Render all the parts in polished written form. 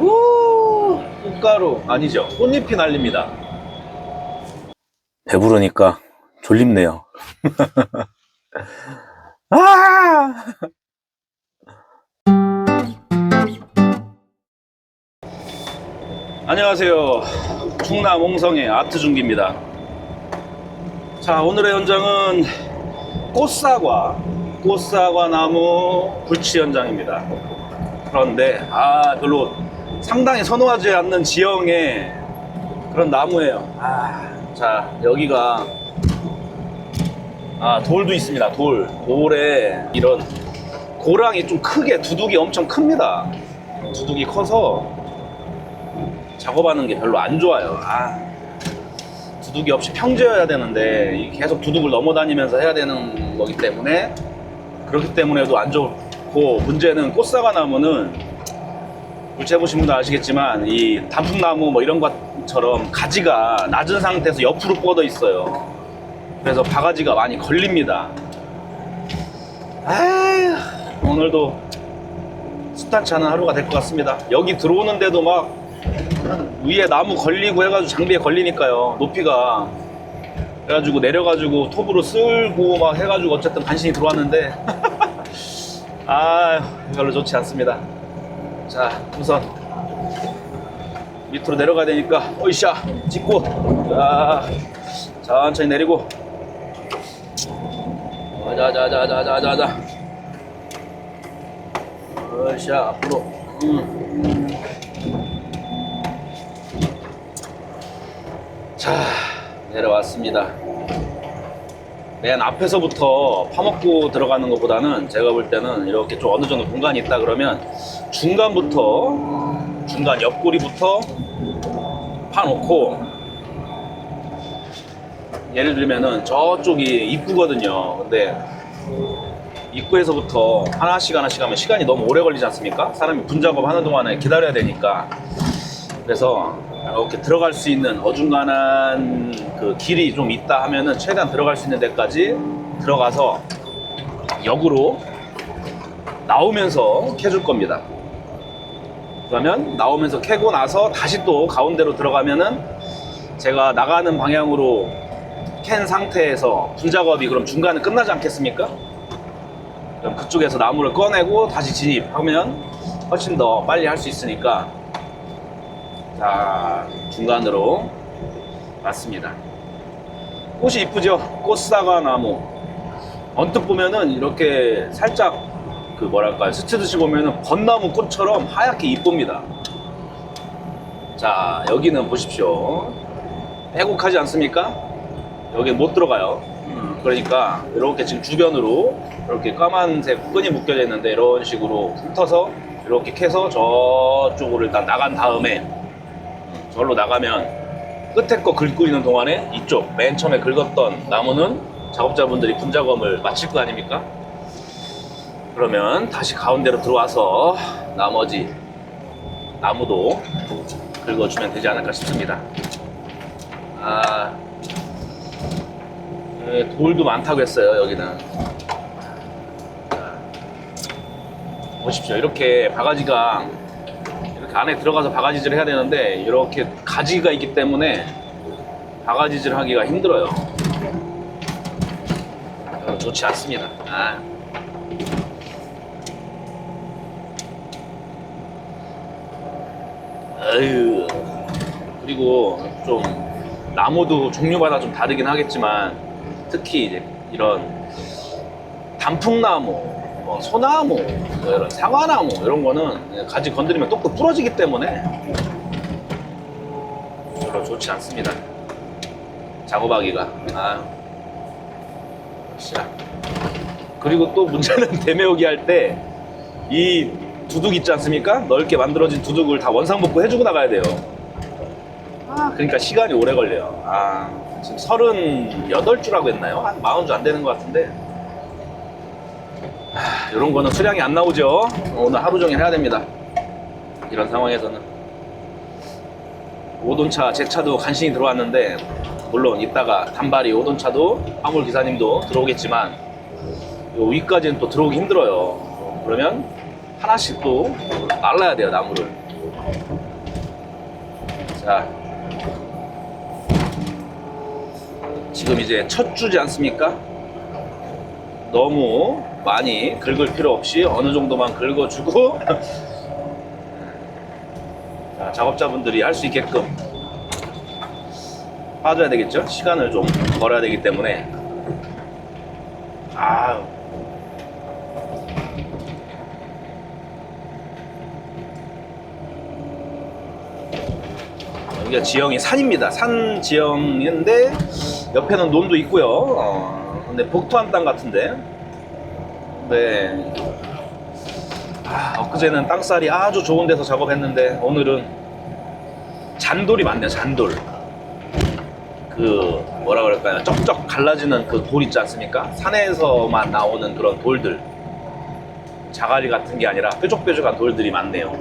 우 꽃가루 아니죠, 꽃잎이 날립니다. 배부르니까 졸립네요. 아! 안녕하세요, 충남 홍성의 아트중기입니다. 자, 오늘의 현장은 꽃사과 나무 불치 현장입니다. 그런데 별로 상당히 선호하지 않는 지형의 그런 나무예요. 자, 여기가 돌도 있습니다. 돌에 이런 고랑이 좀 크게, 두둑이 엄청 큽니다. 두둑이 커서 작업하는 게 별로 안 좋아요. 두둑이 없이 평지여야 되는데 계속 두둑을 넘어다니면서 해야 되는 거기 때문에, 그렇기 때문에도 안 좋고, 문제는 꽃사과 나무는 물체해보신 분들 아시겠지만 이 단풍나무 뭐 이런 것처럼 가지가 낮은 상태에서 옆으로 뻗어 있어요. 그래서 바가지가 많이 걸립니다. 오늘도 순탄치 않은 하루가 될 것 같습니다. 여기 들어오는데도 막 위에 나무 걸리고 해가지고 장비에 걸리니까요, 높이가. 그래가지고 내려가지고 톱으로 쓸고 막 해가지고 어쨌든 간신히 들어왔는데 별로 좋지 않습니다. 자, 우선 밑으로 내려가야 되니까 어이샤 찍고, 천천히 내리고, 자자자자자자자, 어이샤 앞으로. 자, 내려왔습니다. 맨 앞에서부터 파먹고 들어가는 것보다는 제가 볼 때는 이렇게 좀 어느 정도 공간이 있다 그러면 중간 옆구리부터 파놓고, 예를 들면은 저쪽이 입구거든요. 근데 입구에서부터 하나씩 하면 시간이 너무 오래 걸리지 않습니까? 사람이 분작업 하는 동안에 기다려야 되니까. 그래서 이렇게 들어갈 수 있는 어중간한 그 길이 좀 있다 하면은 최대한 들어갈 수 있는 데까지 들어가서 역으로 나오면서 캐줄 겁니다. 그러면 나오면서 캐고 나서 다시 또 가운데로 들어가면은 제가 나가는 방향으로 캔 상태에서 분작업이 그럼 중간에 끝나지 않겠습니까? 그럼 그쪽에서 나무를 꺼내고 다시 진입하면 훨씬 더 빨리 할 수 있으니까. 자, 중간으로 왔습니다. 꽃이 이쁘죠? 꽃사과 나무. 언뜻 보면은 이렇게 살짝 스치듯이 보면은 벚나무 꽃처럼 하얗게 이쁩니다. 자, 여기는 보십시오. 빼곡하지 않습니까? 여기 못 들어가요. 그러니까 이렇게 지금 주변으로 이렇게 까만색 끈이 묶여져 있는데 이런 식으로 훑어서 이렇게 캐서 저쪽으로 일단 나간 다음에, 저기로 나가면 끝에 거 긁고 있는 동안에 이쪽 맨 처음에 긁었던 나무는 작업자분들이 분작업을 마칠 거 아닙니까? 그러면 다시 가운데로 들어와서 나머지 나무도 긁어주면 되지 않을까 싶습니다. 돌도 많다고 했어요. 여기는 보십시오. 이렇게 바가지가 이렇게 안에 들어가서 바가지질 해야 되는데 이렇게 가지가 있기 때문에 바가지질 하기가 힘들어요. 좋지 않습니다. 그리고 좀 나무도 종류마다 좀 다르긴 하겠지만, 특히 이제 이런 단풍나무, 소나무, 이런 사과나무 이런 거는 가지 건드리면 똑똑 부러지기 때문에 별로 좋지 않습니다. 작업하기가. 그리고 또 문제는 대매우기 할 때 이 두둑 있지 않습니까? 넓게 만들어진 두둑을 다 원상복구 해주고 나가야 돼요. 그러니까 시간이 오래 걸려요. 지금 38주라고 했나요? 한 40주 안 되는 것 같은데, 이런 거는 수량이 안 나오죠. 오늘 하루 종일 해야 됩니다. 이런 상황에서는. 5돈차 제 차도 간신히 들어왔는데, 물론 이따가 단발이 5돈차도 화물 기사님도 들어오겠지만 요 위까지는 또 들어오기 힘들어요. 그러면 하나씩 또 날라야 돼요, 나무를. 자, 지금 이제 첫 주지 않습니까? 너무 많이 긁을 필요 없이 어느 정도만 긁어주고 자, 작업자분들이 할 수 있게끔 빠져야 되겠죠? 시간을 좀 벌어야 되기 때문에. 아, 여기가 지형이 산입니다. 산 지형인데 옆에는 논도 있고요. 근데 복토한 땅 같은데. 네. 엊그제는 땅살이 아주 좋은 데서 작업했는데 오늘은 잔돌이 많네요. 잔돌. 그 뭐라 그럴까요? 쩍쩍 갈라지는 그 돌 있지 않습니까? 산에서만 나오는 그런 돌들. 자갈이 같은 게 아니라 뾰족뾰족한 돌들이 많네요.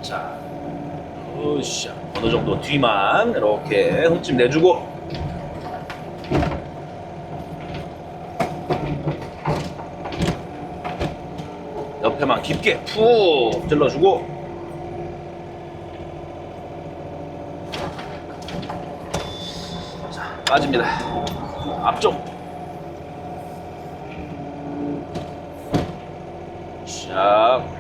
자, 으쌰. 어느 정도 뒤만 이렇게 흠집 내주고, 옆에만 깊게 푹 찔러주고, 자, 빠집니다. 앞쪽. 샥.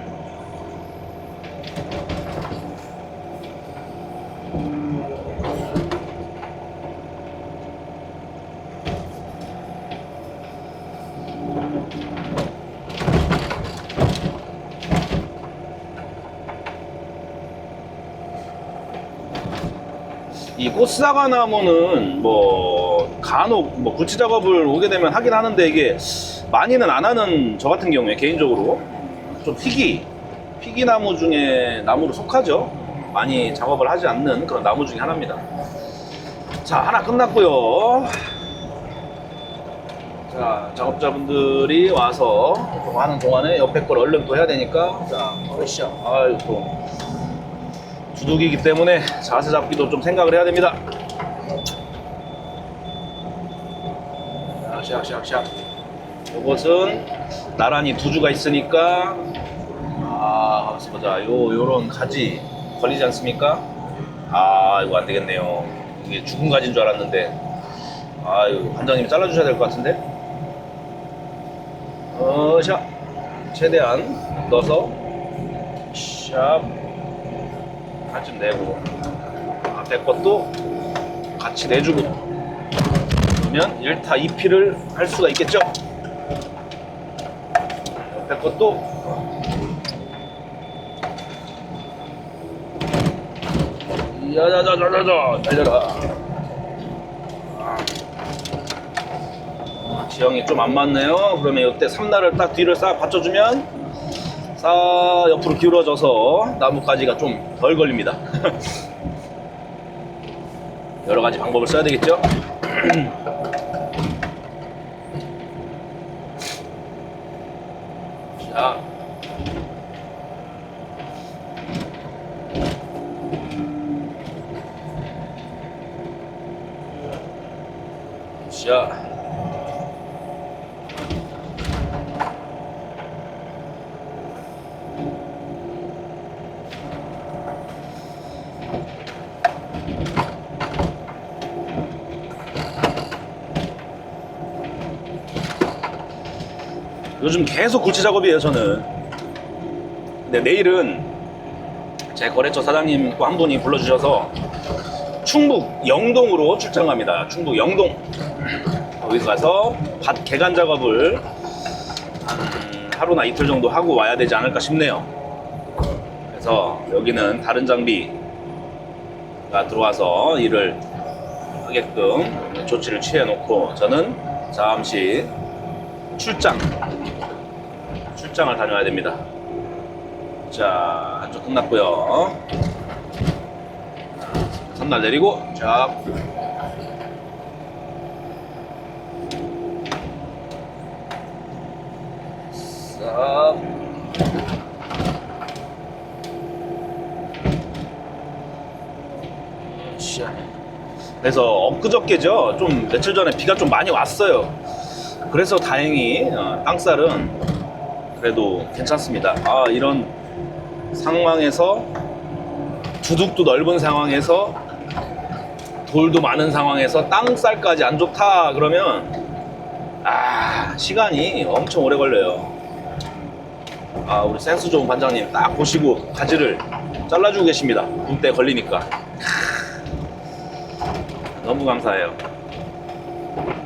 이 꽃사과나무는 뭐 간혹 뭐 굴치 작업을 오게 되면 하긴 하는데 이게 많이는 안 하는, 저 같은 경우에 개인적으로 좀 피기나무 중에 나무로 속하죠. 많이 작업을 하지 않는 그런 나무 중에 하나입니다. 자, 하나 끝났고요. 자, 작업자분들이 와서 좀 하는 동안에 옆에 걸 얼른 또 해야 되니까, 자, 으쌰. 아유, 또 두둑이기 때문에 자세 잡기도 좀 생각을 해야 됩니다. 샥샥샥. 요것은 나란히 두 주가 있으니까, 가만있어 보자. 요런 가지 걸리지 않습니까? 이거 안 되겠네요. 이게 죽은 가지인 줄 알았는데, 이거 관장님이 잘라주셔야 될 것 같은데. 샥. 최대한 넣어서 샥. 한쯤 내고, 앞에 것도 같이 내주고, 그러면 1타 2피를 할 수가 있겠죠. 옆에 것도 야자자자자자 달려라. 지형이 좀 안 맞네요. 그러면 이때 삼날을 딱 뒤를 싹 받쳐주면 싹 옆으로 기울어져서 나뭇가지가 좀 덜 걸립니다. 여러 가지 방법을 써야 되겠죠. 자, 자. 요즘 계속 굴치 작업이에요, 저는. 근데 내일은 제 거래처 사장님 또 한 분이 불러주셔서 충북 영동으로 출장 갑니다. 충북 영동. 거기서 가서 밭 개간 작업을 한 하루나 이틀 정도 하고 와야 되지 않을까 싶네요. 그래서 여기는 다른 장비가 들어와서 일을 하게끔 조치를 취해 놓고 저는 잠시 출장을 다녀야 됩니다. 자, 한쪽 끝났고요. 선날 내리고, 자, 싹. 그래서 엊그저께죠. 좀 며칠 전에 비가 좀 많이 왔어요. 그래서 다행히 땅살은 그래도 괜찮습니다. 아, 이런 상황에서 두둑도 넓은 상황에서 돌도 많은 상황에서 땅살까지 안 좋다 그러면 시간이 엄청 오래 걸려요. 우리 센스 좋은 반장님 딱 보시고 가지를 잘라주고 계십니다. 군대 걸리니까 너무 감사해요.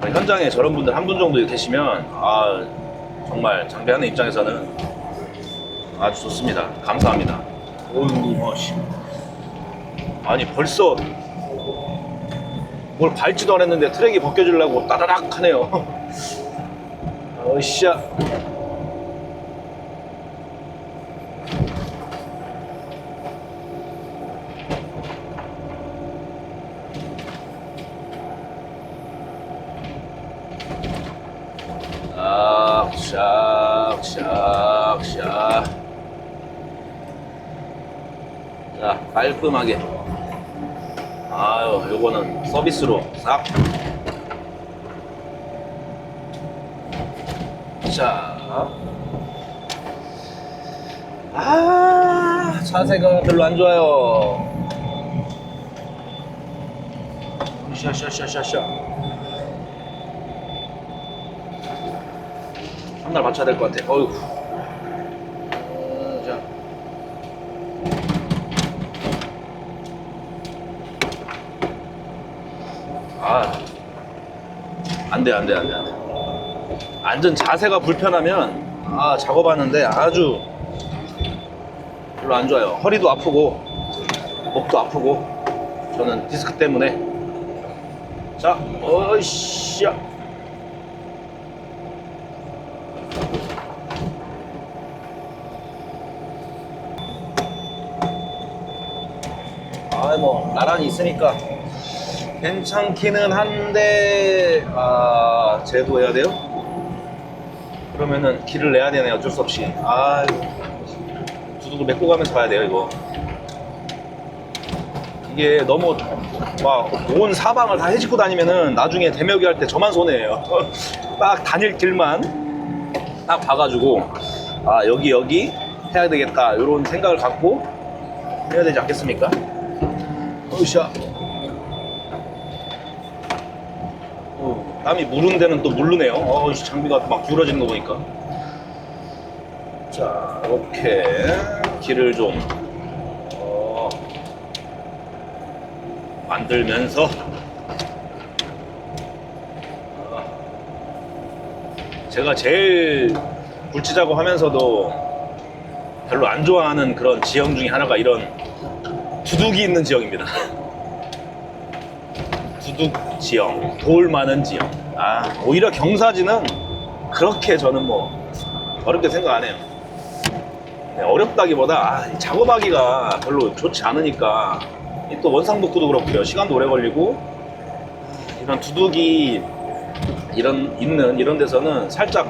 현장에 저런 분들 한 분 정도 계시면 정말 장비하는 입장에서는 아주 좋습니다. 감사합니다. 아니 벌써 뭘 밟지도 않았는데 트랙이 벗겨지려고 따라락 하네요. 어이씨야. 샥샥샥샥. 자, 깔끔하게. 요거는 서비스로 싹. 자, 자세가 별로 안 좋아요. 샤샤샤샤샤. 한 날 맞춰야 될 것 같아. 어휴. 자. 안 돼. 앉은 자세가 불편하면 작업하는데 아주 별로 안 좋아요. 허리도 아프고 목도 아프고 저는 디스크 때문에. 자, 어이씨야. 뭐 나란히 있으니까 괜찮기는 한데 제도해야 돼요? 그러면은 길을 내야 되네. 어쩔 수 없이. 두둑을 메고 가면서 가야 돼요. 이게 너무 막 온 사방을 다 헤집고 다니면은 나중에 대묘기 할 때 저만 손해예요. 딱 다닐 길만 딱 봐가지고 여기 해야 되겠다 이런 생각을 갖고 해야 되지 않겠습니까? 으쌰. 땀이 무른 데는 또 무르네요. 장비가 막 기울어지는 거 보니까. 자, 이렇게 길을 좀 만들면서 제가 제일 굴치 작업하면서도 별로 안 좋아하는 그런 지형 중에 하나가 이런 두둑이 있는 지형입니다. 두둑 지형, 돌 많은 지형. 오히려 경사지는 그렇게 저는 뭐 어렵게 생각 안 해요. 어렵다기보다 작업하기가 별로 좋지 않으니까. 또 원상복구도 그렇고요. 시간도 오래 걸리고. 이런 두둑이 있는 이런 데서는 살짝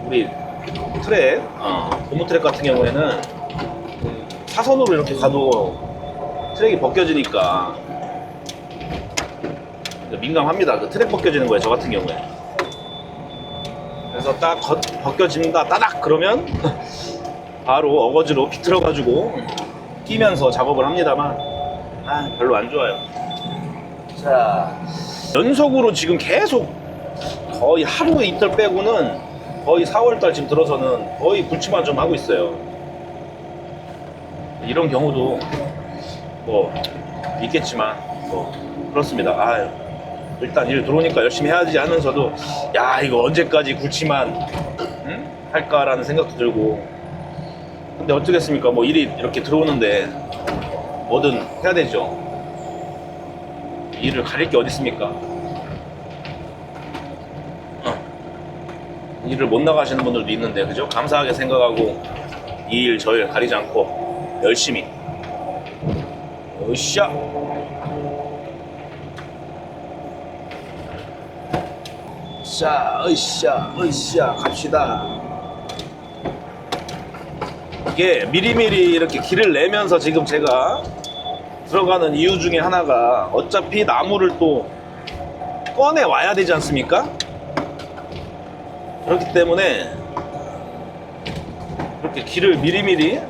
우리 트랙, 고무 트랙 같은 경우에는 사선으로 이렇게 가도 트랙이 벗겨지니까 민감합니다. 그 트랙 벗겨지는 거예요, 저 같은 경우에. 그래서 딱 벗겨진다 따닥 그러면 바로 어거지로 비틀어가지고 끼면서 작업을 합니다만 별로 안 좋아요. 자, 연속으로 지금 계속 거의 하루 이틀 빼고는 거의 4월달 지금 들어서는 거의 굴치만 좀 하고 있어요. 이런 경우도 뭐 있겠지만 뭐 그렇습니다. 일단 일 들어오니까 열심히 해야지 하면서도 이거 언제까지 굴치만 할까라는 생각도 들고. 근데 어쩌겠습니까? 뭐 일이 이렇게 들어오는데 뭐든 해야 되죠. 일을 가릴 게 어디 있습니까? 일을 못 나가시는 분들도 있는데, 그죠? 감사하게 생각하고 이 일 저 일 가리지 않고 열심히. 으쌰. 자, 으쌰 갑시다. 이게 미리미리 이렇게 길을 내면서 지금 제가 들어가는 이유 중에 하나가 어차피 나무를 또 꺼내 와야 되지 않습니까? 그렇기 때문에 이렇게 길을 미리미리,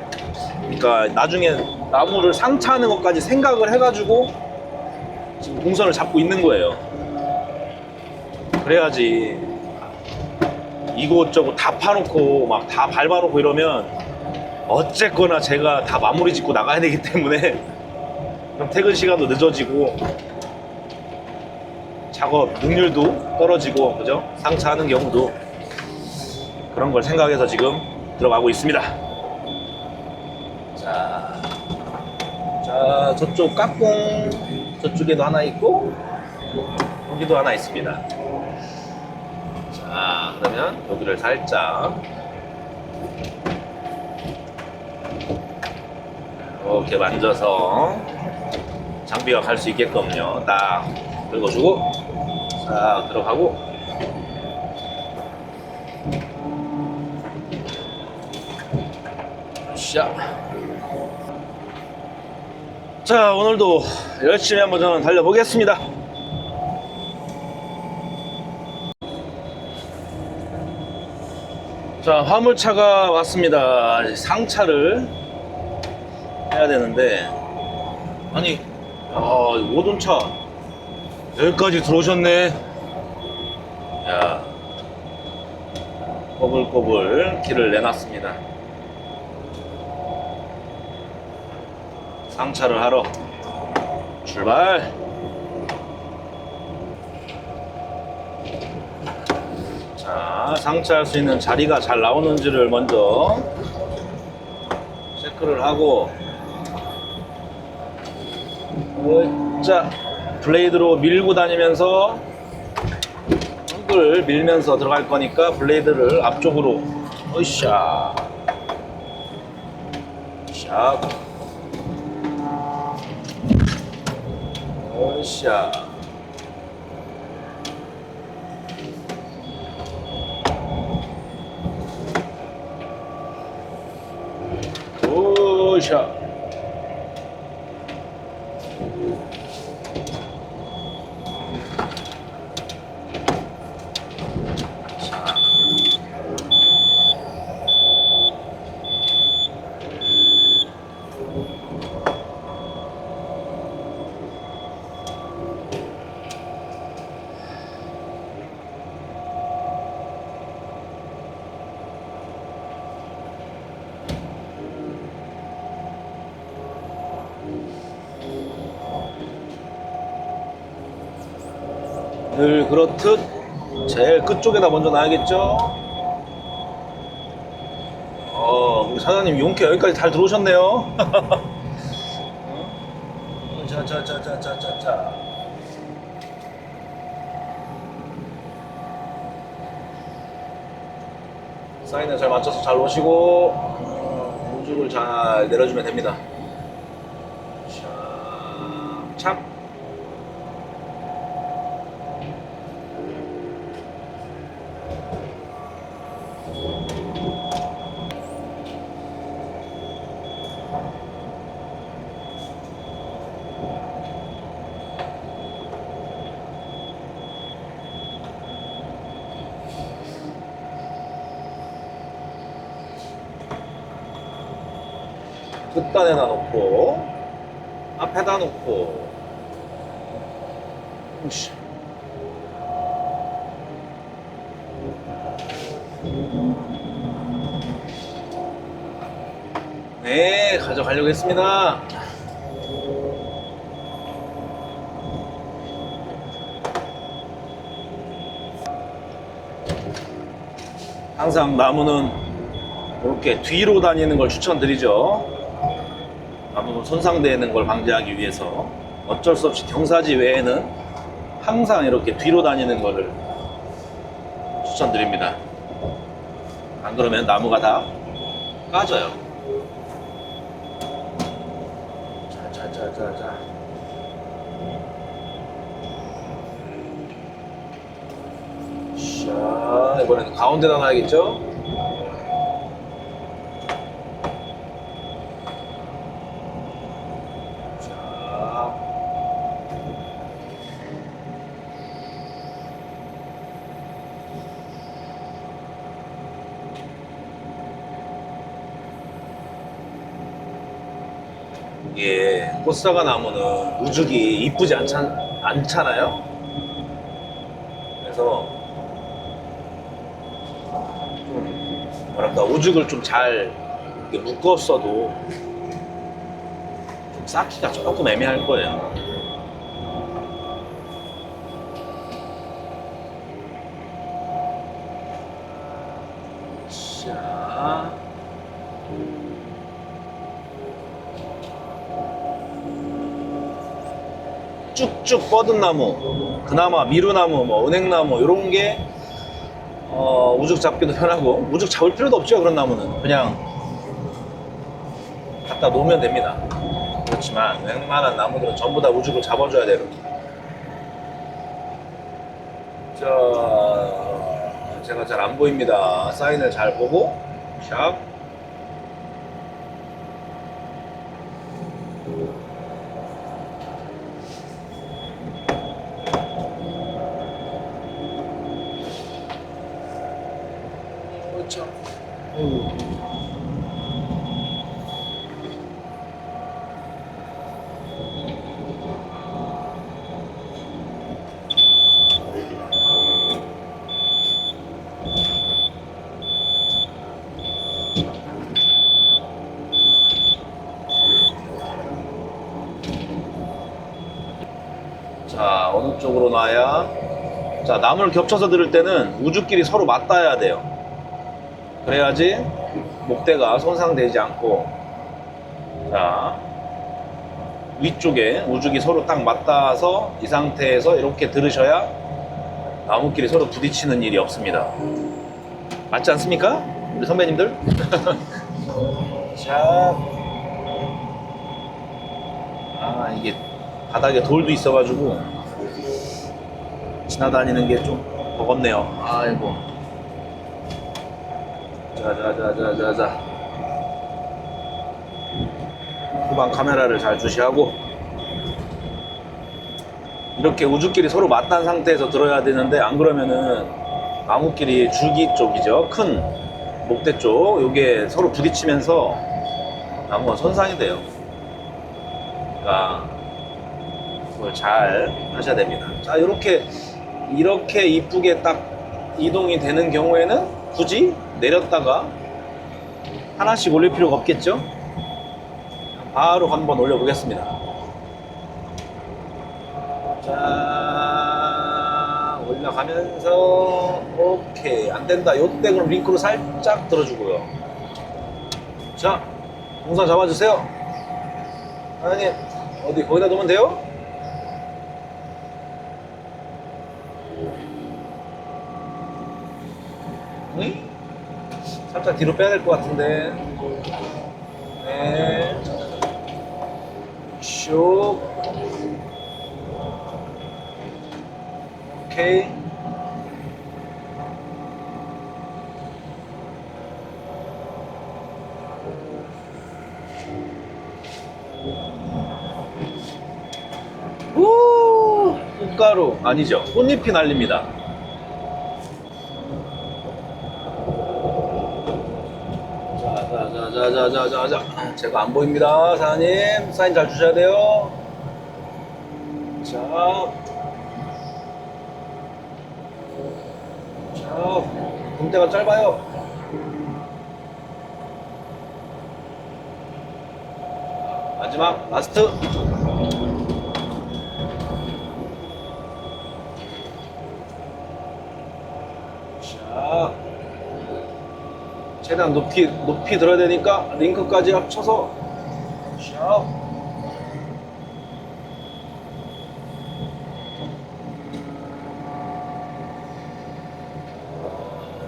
그러니까 나중에 나무를 상차하는 것까지 생각을 해가지고 지금 동선을 잡고 있는 거예요. 그래야지 이곳저곳 다 파놓고 막 다 밟아놓고 이러면 어쨌거나 제가 다 마무리 짓고 나가야 되기 때문에 그럼 퇴근 시간도 늦어지고 작업 능률도 떨어지고, 그죠? 상차하는 경우도, 그런 걸 생각해서 지금 들어가고 있습니다. 자, 저쪽 깍공 저쪽에도 하나 있고 여기도 하나 있습니다. 자, 그러면 여기를 살짝 이렇게 만져서 장비가 갈 수 있게끔요 딱 긁어주고, 자, 들어가고, 샤. 자, 오늘도 열심히 한번 저는 달려보겠습니다. 자, 화물차가 왔습니다. 상차를 해야 되는데, 아니, 오돈차 여기까지 들어오셨네. 야, 꼬불꼬불 길을 내놨습니다. 상차를 하러 출발. 자, 상차할 수 있는 자리가 잘 나오는지를 먼저 체크를 하고, 자, 블레이드로 밀고 다니면서 흙을 밀면서 들어갈 거니까 블레이드를 앞쪽으로 으쌰 샥 으쌰. 으쌰. 늘 그렇듯 제일 끝쪽에다 먼저 놔야겠죠. 우리 사장님 용케 여기까지 잘 들어오셨네요. 자자자자자자자. 사인을 잘 맞춰서 잘 놓으시고 우죽을 잘 내려주면 됩니다. 참. 끝단에다 놓고 앞에다 놓고, 으쌰. 네, 가져가려고 했습니다. 항상 나무는 이렇게 뒤로 다니는 걸 추천드리죠. 나무는 손상되는 걸 방지하기 위해서 어쩔 수 없이 경사지 외에는 항상 이렇게 뒤로 다니는 것을 추천드립니다. 안 그러면 나무가 다 까져요. 자자자자자. 자, 이번에는 가운데다 놔야겠죠? 이게 꽃사과 나무는 우죽이 이쁘지 않잖아요. 그래서 좀 뭐랄까 우죽을 좀 잘 묶었어도 좀 쌓기가 조금 애매할 거예요. 자, 쭉쭉 뻗은 나무, 그나마 미루나무, 뭐 은행나무 이런 게 우죽 잡기도 편하고, 우죽 잡을 필요도 없죠. 그런 나무는 그냥 갖다 놓으면 됩니다. 그렇지만 웬만한 나무들은 전부 다 우죽을 잡아줘야 돼요. 자, 제가 잘 안 보입니다. 사인을 잘 보고 샵. 그렇죠. 자, 어느 쪽으로 놔야. 자, 나무를 겹쳐서 들을 때는 우죽끼리 서로 맞닿아야 돼요. 그래야지 목대가 손상되지 않고. 자, 위쪽에 우죽이 서로 딱 맞닿아서 이 상태에서 이렇게 들으셔야 나무끼리 서로 부딪히는 일이 없습니다. 맞지 않습니까? 우리 선배님들? 자, 이게 바닥에 돌도 있어가지고 지나다니는 게 좀 버겁네요. 아이고. 자자자자자자. 후방 카메라를 잘 주시하고, 이렇게 우주끼리 서로 맞닿은 상태에서 들어야 되는데, 안 그러면은 나무끼리 줄기 쪽이죠, 큰 목대 쪽, 요게 서로 부딪히면서 나무가 손상이 돼요. 그러니까 그걸 잘 하셔야 됩니다. 자, 이렇게 이쁘게 딱 이동이 되는 경우에는 굳이 내렸다가 하나씩 올릴 필요가 없겠죠? 바로 한번 올려보겠습니다. 자, 올라가면서 오케이. 안된다. 요때 그럼 링크로 살짝 들어주고요. 자, 동선 잡아주세요. 사장님, 어디 거기다 놓으면 돼요? 응? 살짝 뒤로 빼야 될 것 같은데. 네. 슉. 오케이. 우, 꽃가루 아니죠. 꽃잎이 날립니다. 자자자자자자자. 제가 안 보입니다. 사장님 사인 잘 주셔야 돼요. 자, 금대가 짧아요. 마지막 라스트. 자, 최대한 높이 들어야 되니까 링크까지 합쳐서 샵.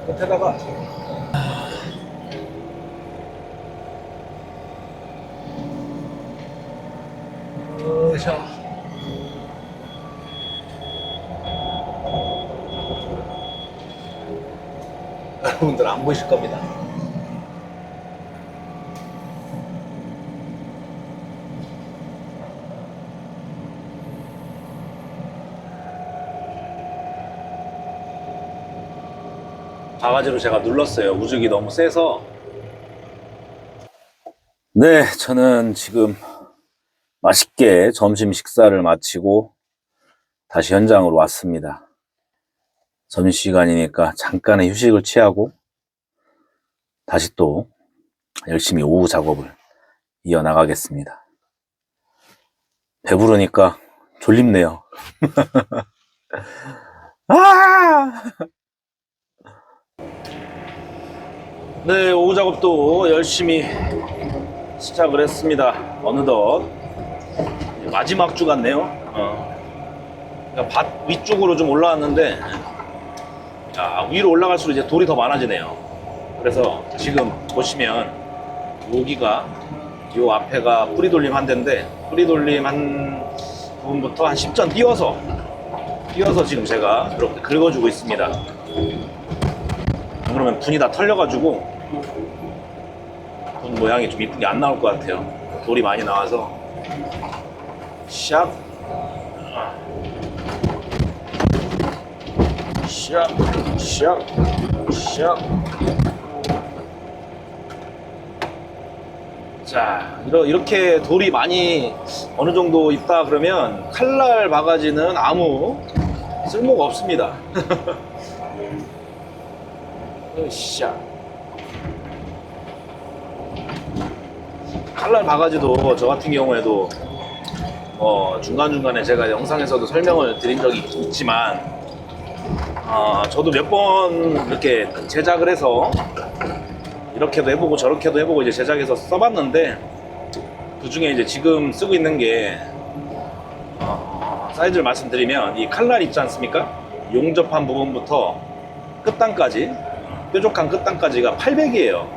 끝에다가 으쌰. 여러분들 안 보이실 겁니다. 바가지로 제가 눌렀어요. 우죽이 너무 세서. 네, 저는 지금 맛있게 점심 식사를 마치고 다시 현장으로 왔습니다. 점심시간이니까 잠깐의 휴식을 취하고 다시 또 열심히 오후 작업을 이어나가겠습니다. 배부르니까 졸립네요. 아! 네, 오후 작업도 열심히 시작을 했습니다. 어느덧 마지막 주 같네요. 그러니까 밭 위쪽으로 좀 올라왔는데 위로 올라갈수록 이제 돌이 더 많아지네요. 그래서 지금 보시면 여기가 요 앞에가 뿌리돌림 한 대인데 뿌리돌림 한 부분부터 한 10전 띄워서 지금 제가 이렇게 긁어주고 있습니다. 그러면 분이 다 털려가지고 분 모양이 좀 이쁘게 안 나올 것 같아요. 돌이 많이 나와서 샥 자, 이렇게 돌이 많이 어느 정도 있다 그러면 칼날 바가지는 아무 쓸모가 없습니다. 칼날 바가지도 저 같은 경우에도 중간중간에 제가 영상에서도 설명을 드린 적이 있지만 저도 몇 번 이렇게 제작을 해서 이렇게도 해보고 저렇게도 해보고 이제 제작해서 써봤는데 그 중에 이제 지금 쓰고 있는 게 사이즈를 말씀드리면 이 칼날 있지 않습니까? 용접한 부분부터 끝단까지 뾰족한 끝단까지가 800이에요.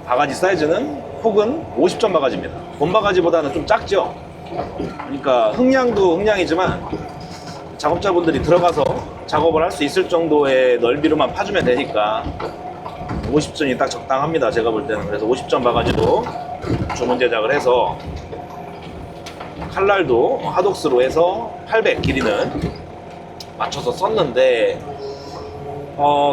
바가지 사이즈는 폭은 50점 바가지입니다. 본 바가지보다는 좀 작죠? 그러니까 흥량도 흥량이지만 작업자분들이 들어가서 작업을 할 수 있을 정도의 넓이로만 파주면 되니까 50전이 딱 적당합니다. 제가 볼 때는. 그래서 50전 바가지로 주문 제작을 해서 칼날도 하독스로 해서 800 길이는 맞춰서 썼는데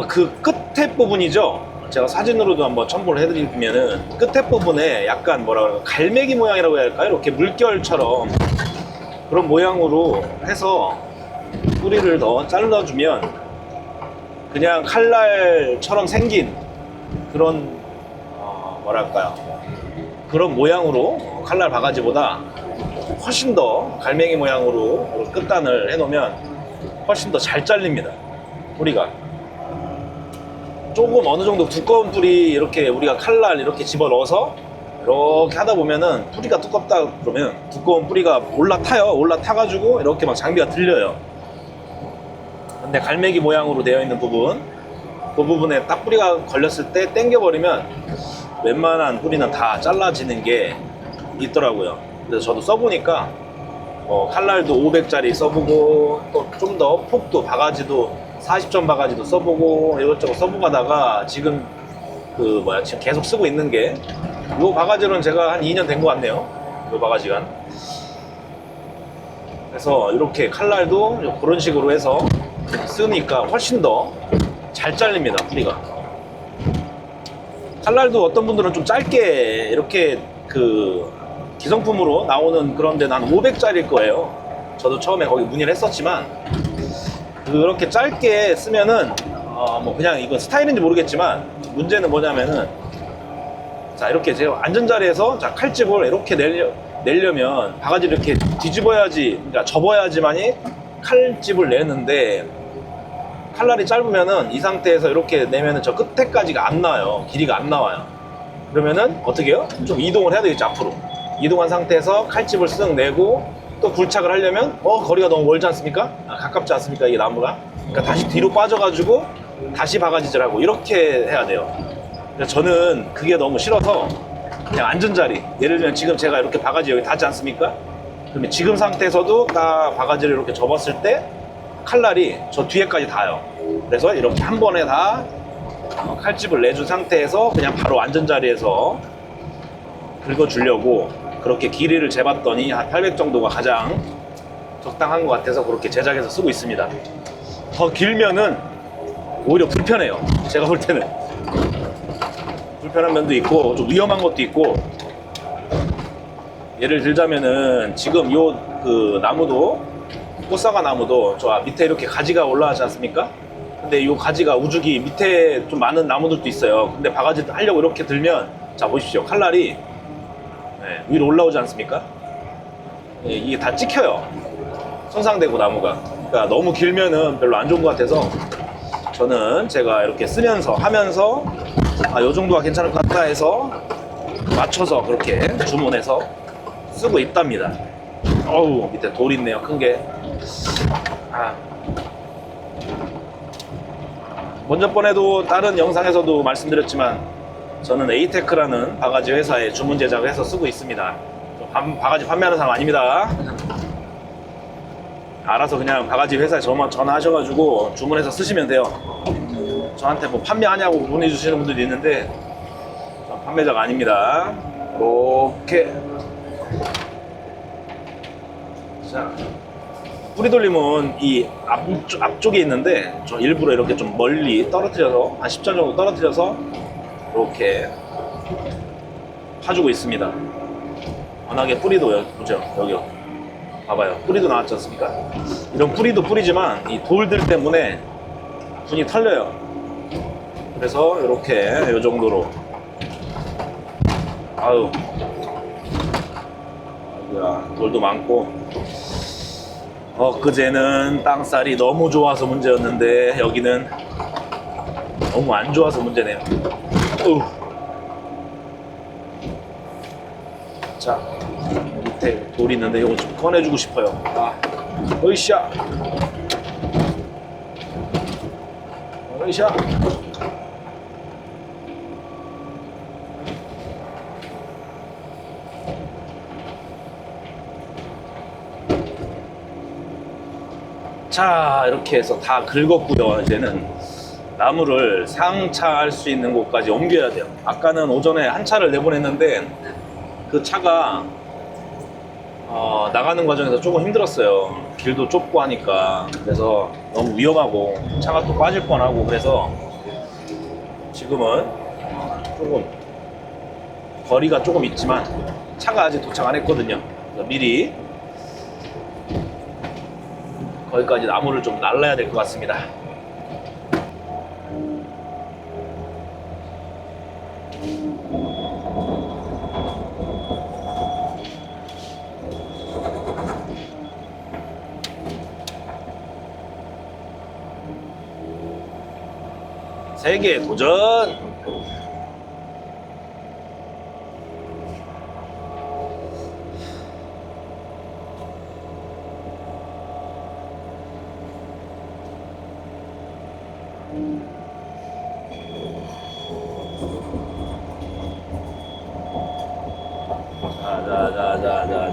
그 끝에 부분이죠. 제가 사진으로도 한번 첨부를 해드리면은 끝에 부분에 약간 뭐라 그럴까 갈매기 모양이라고 해야 할까요? 이렇게 물결처럼 그런 모양으로 해서 뿌리를 더 잘라주면 그냥 칼날처럼 생긴 그런 뭐랄까요 그런 모양으로 칼날 바가지보다 훨씬 더 갈매기 모양으로 끝단을 해놓으면 훨씬 더 잘 잘립니다. 뿌리가 조금 어느 정도 두꺼운 뿌리 이렇게 우리가 칼날 이렇게 집어넣어서 이렇게 하다 보면은 뿌리가 두껍다 그러면 두꺼운 뿌리가 올라타가지고 이렇게 막 장비가 들려요. 근데 갈매기 모양으로 되어 있는 부분 그 부분에 딱 뿌리가 걸렸을 때 당겨버리면 웬만한 뿌리는 다 잘라지는 게 있더라고요. 그래서 저도 써보니까 칼날도 500짜리 써보고 또 좀 더 폭도 바가지도 40점 바가지도 써보고 이것저것 써보고 하다가 지금 지금 계속 쓰고 있는 게 이 바가지로는 제가 한 2년 된 것 같네요. 이 바가지가. 그래서 이렇게 칼날도 그런 식으로 해서 쓰니까 훨씬 더 잘 잘립니다. 뿌리가. 칼날도 어떤 분들은 좀 짧게 이렇게 기성품으로 나오는 그런 데는 한 500짜리일 거예요. 저도 처음에 거기 문의를 했었지만 그렇게 짧게 쓰면은 뭐 그냥 이건 스타일인지 모르겠지만 문제는 뭐냐면은 자 이렇게 제가 앉은 자리에서 자 칼집을 이렇게 내려면 바가지를 이렇게 뒤집어야지, 그러니까 접어야지만이 칼집을 내는데 칼날이 짧으면은 이 상태에서 이렇게 내면은 저 끝에까지가 안 나와요. 길이가 안 나와요. 그러면은 어떻게 해요? 좀 이동을 해야 되겠죠. 앞으로 이동한 상태에서 칼집을 쓱 내고 또 굴착을 하려면 거리가 너무 멀지 않습니까? 가깝지 않습니까? 이게 나무가. 그러니까 다시 뒤로 빠져가지고 다시 바가지질하고 이렇게 해야 돼요. 그래서 저는 그게 너무 싫어서 그냥 앉은 자리, 예를 들면 지금 제가 이렇게 바가지 여기 닿지 않습니까? 그러면 지금 상태에서도 딱 바가지를 이렇게 접었을 때 칼날이 저 뒤에까지 닿아요. 그래서 이렇게 한 번에 다 칼집을 내준 상태에서 그냥 바로 앉은 자리에서 긁어주려고 그렇게 길이를 재봤더니 한 800 정도가 가장 적당한 것 같아서 그렇게 제작해서 쓰고 있습니다. 더 길면은 오히려 불편해요. 제가 볼 때는 불편한 면도 있고 좀 위험한 것도 있고 예를 들자면은 지금 요 그 나무도 꽃사과 나무도 저 밑에 이렇게 가지가 올라가지 않습니까? 근데 요 가지가 우죽이 밑에 좀 많은 나무들도 있어요. 근데 바가지 하려고 이렇게 들면 자 보십시오. 칼날이 위로 올라오지 않습니까? 이게 다 찍혀요. 손상되고 나무가. 그러니까 너무 길면은 별로 안 좋은 것 같아서 저는 제가 이렇게 쓰면서 하면서 요 정도가 괜찮을 것 같다 해서 맞춰서 그렇게 주문해서 쓰고 있답니다. 어우 밑에 돌 있네요. 큰 게. 먼저 번에도 다른 영상에서도 말씀드렸지만 저는 에이테크라는 바가지 회사에 주문 제작을 해서 쓰고 있습니다. 바가지 판매하는 사람 아닙니다. 알아서 그냥 바가지 회사에 전화하셔가지고 주문해서 쓰시면 돼요. 저한테 뭐 판매하냐고 문의 주시는 분들이 있는데 전 판매자가 아닙니다. 이렇게 자, 뿌리 돌림은 이 앞쪽에 있는데 저 일부러 이렇게 좀 멀리 떨어뜨려서 한 10점 정도 떨어뜨려서 이렇게 파주고 있습니다. 워낙에 뿌리도 보죠. 여기 봐봐요. 뿌리도 나왔지 않습니까? 이런 뿌리도 뿌리지만 이 돌들 때문에 분이 털려요. 그래서 이렇게 이 정도로 아유야 돌도 많고 그제는 땅살이 너무 좋아서 문제였는데 여기는 너무 안 좋아서 문제네요. 자 밑에 돌이 있는데 이거 좀 꺼내주고 싶어요. 으쌰 으쌰. 자 이렇게 해서 다 긁었고요. 이제는 나무를 상차할 수 있는 곳까지 옮겨야 돼요. 아까는 오전에 한 차를 내보냈는데 그 차가 나가는 과정에서 조금 힘들었어요. 길도 좁고 하니까. 그래서 너무 위험하고 차가 또 빠질 뻔하고 그래서 지금은 조금 거리가 조금 있지만 차가 아직 도착 안 했거든요. 그래서 미리 거기까지 나무를 좀 날라야 될 것 같습니다. 세계 도전!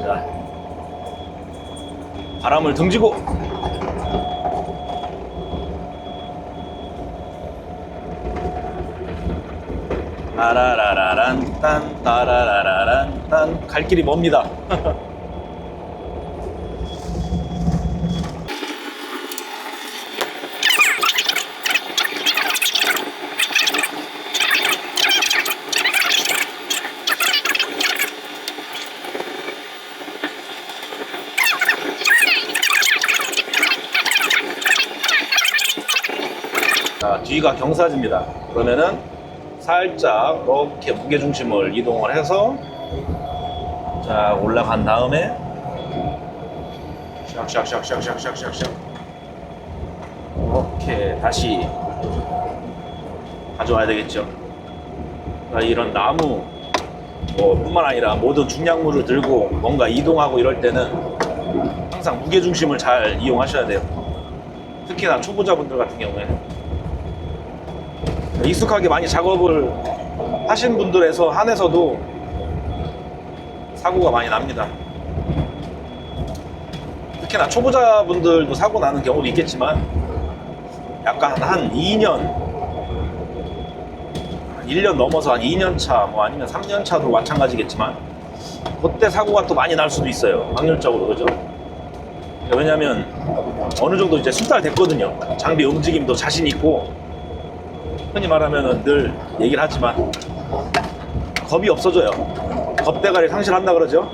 자. 바람을 등지고 따라라라란 딴 따라라라란 딴 갈 길이 멉니다. 자, 뒤가 경사지입니다. 그러면은 살짝 이렇게 무게중심을 이동을 해서 자 올라간 다음에 샥샥샥샥샥샥샥 이렇게 다시 가져와야 되겠죠. 이런 나무 뿐만 아니라 모든 중량물을 들고 뭔가 이동하고 이럴 때는 항상 무게중심을 잘 이용하셔야 돼요. 특히나 초보자분들 같은 경우에 익숙하게 많이 작업을 하신 분들에서 한해서도 사고가 많이 납니다. 특히나 초보자분들도 사고 나는 경우도 있겠지만 약간 한 2년 1년 넘어서 한 2년 차 아니면 3년 차도 마찬가지겠지만 그때 사고가 또 많이 날 수도 있어요. 확률적으로. 그죠? 왜냐면 어느 정도 이제 숙달됐거든요. 장비 움직임도 자신 있고 흔히 말하면 늘 얘기를 하지만 겁이 없어져요. 겁대가리 상실한다 그러죠.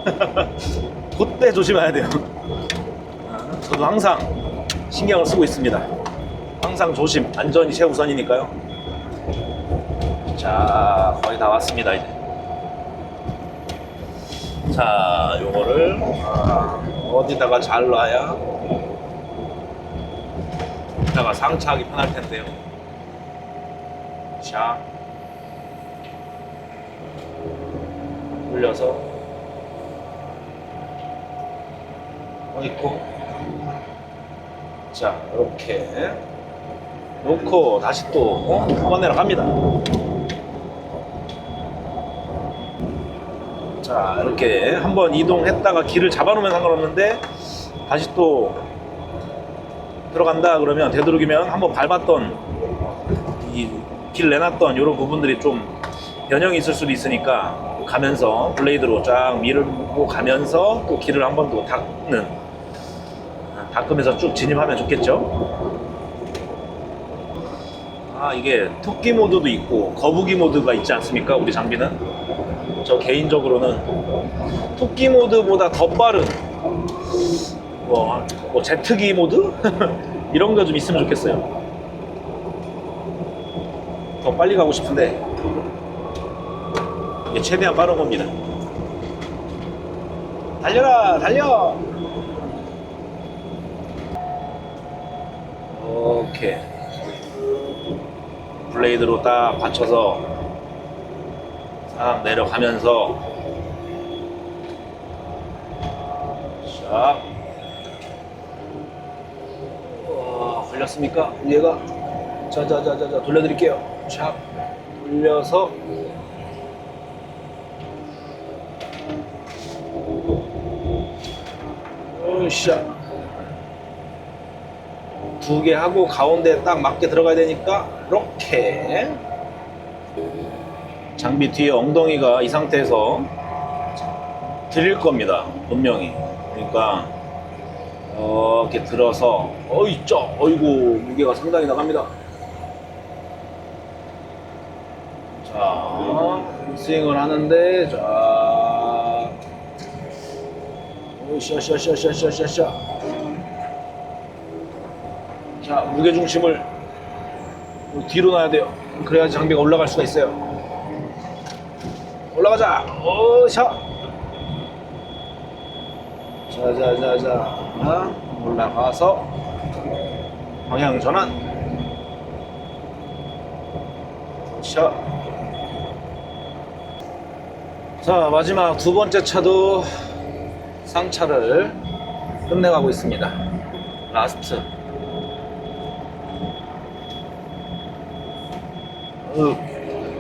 그때 조심해야 돼요. 저도 항상 신경을 쓰고 있습니다. 항상 조심, 안전이 최우선이니까요. 자, 거의 다 왔습니다 이제. 자, 요거를 어디다가 잘 놔야 이따가 상차하기 편할 텐데요. 자, 올려서 있고, 자, 이렇게 놓고 다시 또 보관내러 갑니다. 자, 이렇게 한번 이동했다가 길을 잡아놓으면 상관없는데 다시 또 들어간다 그러면, 되도록이면 한번 밟았던 이 길 내놨던 이런 부분들이 좀 변형이 있을 수도 있으니까 가면서 블레이드로 쫙 밀고 가면서 또 길을 한 번 더 닦으면서 쭉 진입하면 좋겠죠. 이게 토끼 모드도 있고 거북이 모드가 있지 않습니까? 우리 장비는. 저 개인적으로는 토끼 모드보다 더 빠른 뭐 제트기 모드? 이런 거 좀 있으면 좋겠어요. 더 빨리 가고 싶은데 이게 최대한 빠른 겁니다. 달려라, 달려! 오케이. 블레이드로 딱 받쳐서 싹 내려가면서, 자, 걸렸습니까? 얘가. 자자자자자, 돌려드릴게요. 자, 돌려서 으쌰. 두 개 하고 가운데 딱 맞게 들어가야 되니까 이렇게. 장비 뒤에 엉덩이가 이 상태에서 들릴 겁니다, 분명히. 그러니까 이렇게 들어서, 어이구, 무게가 상당히 나갑니다. 자, 스윙을 하는데, 자, 샤샤샤샤샤샤. 자, 무게중심을 뒤로 놔야 돼요. 그래야지 장비가 올라갈 수가 있어요. 올라가자. 샤. 자자자자. 올라가서 방향 전환. 샤. 자, 마지막 두 번째 차도 상차를 끝내가고 있습니다. 라스트.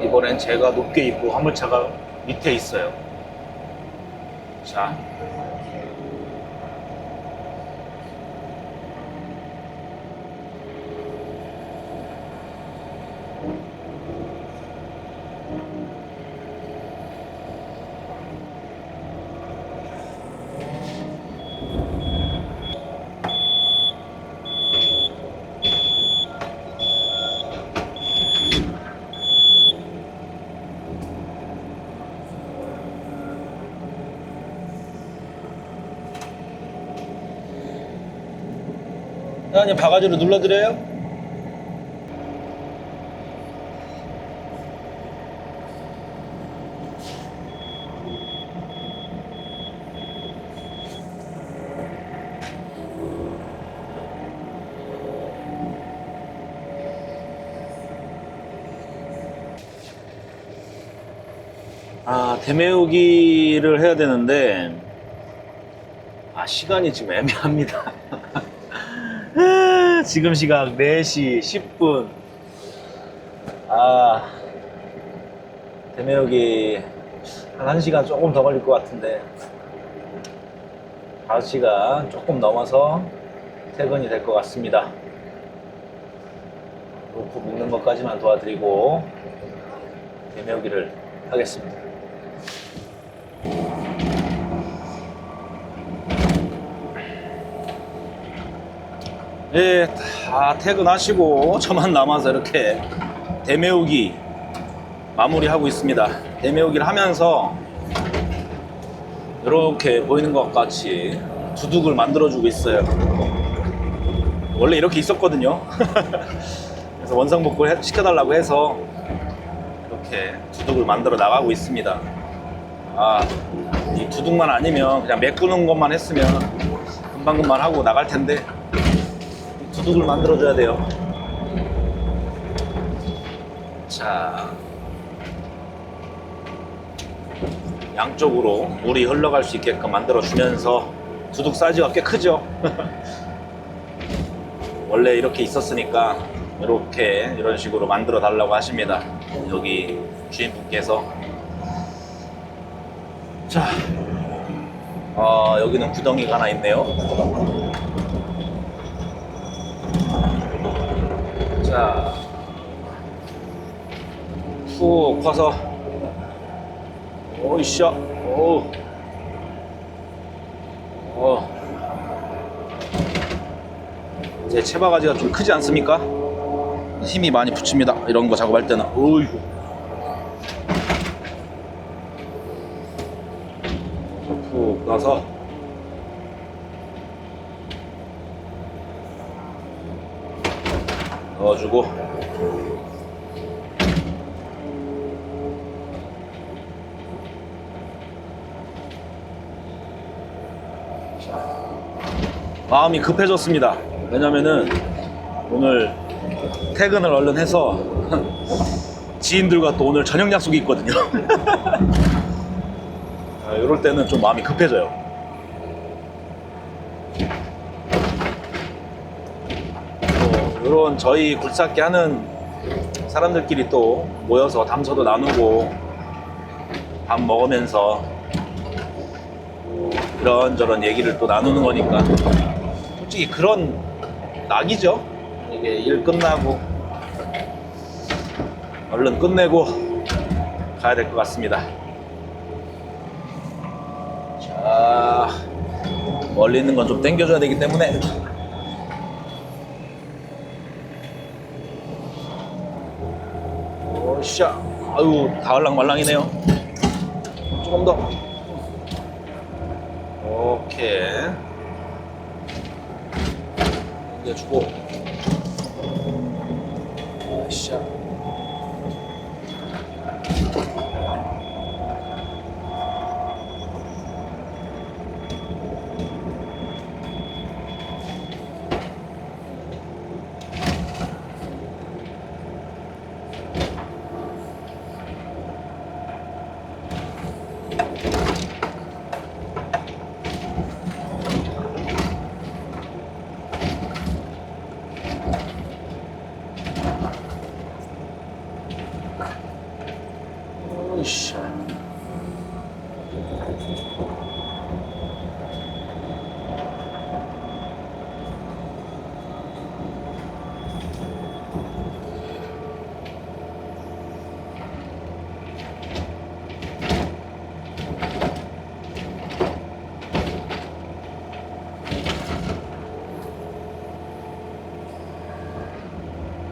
이번엔 제가 높게 있고 화물차가 밑에 있어요. 자, 사장님 바가지로 눌러드려요? 대메우기를 해야 되는데 시간이 지금 애매합니다. 지금 시각 4시 10분. 대메우기 한 1시간 조금 더 걸릴 것 같은데 5시간 조금 넘어서 퇴근이 될 것 같습니다. 로프 묶는 것까지만 도와드리고 대메우기를 하겠습니다. 예, 다 퇴근하시고 저만 남아서 이렇게 대메우기 마무리하고 있습니다. 대메우기를 하면서 이렇게 보이는 것 같이 두둑을 만들어주고 있어요. 원래 이렇게 있었거든요. 그래서 원상복구를 시켜달라고 해서 이렇게 두둑을 만들어 나가고 있습니다. 이 두둑만 아니면 그냥 메꾸는 것만 했으면 금방금방 하고 나갈 텐데 두둑을 만들어줘야 돼요. 자, 양쪽으로 물이 흘러갈 수 있게끔 만들어주면서 두둑 사이즈가 꽤 크죠. 원래 이렇게 있었으니까 이런 식으로 만들어 달라고 하십니다. 여기 주인분께서. 자, 여기는 구덩이가 하나 있네요. 자, 푹 퍼서, 오이샤, 이제 채바가지가 좀 크지 않습니까? 힘이 많이 붙입니다. 이런 거 작업할 때는. 어이구. 푹 넣어서 넣어주고, 마음이 급해졌습니다. 왜냐면은 오늘 퇴근을 얼른 해서 지인들과 또 오늘 저녁 약속이 있거든요. 이럴 때는 좀 마음이 급해져요. 이런 저희 굴삭기 하는 사람들끼리 또 모여서 담소도 나누고 밥 먹으면서 이런저런 얘기를 또 나누는 거니까 솔직히 그런 낙이죠. 이게 일 끝나고 얼른 끝내고 가야 될 것 같습니다. 자, 멀리 있는 건 좀 당겨줘야 되기 때문에 오샤. 아유, 다을랑말랑이네요. 조금 더. 오케이. 당겨주고. 오샤. 오샤.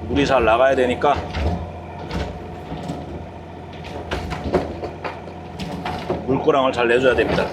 물이 잘 나가야 되니까 물고랑을 잘 내줘야 됩니다.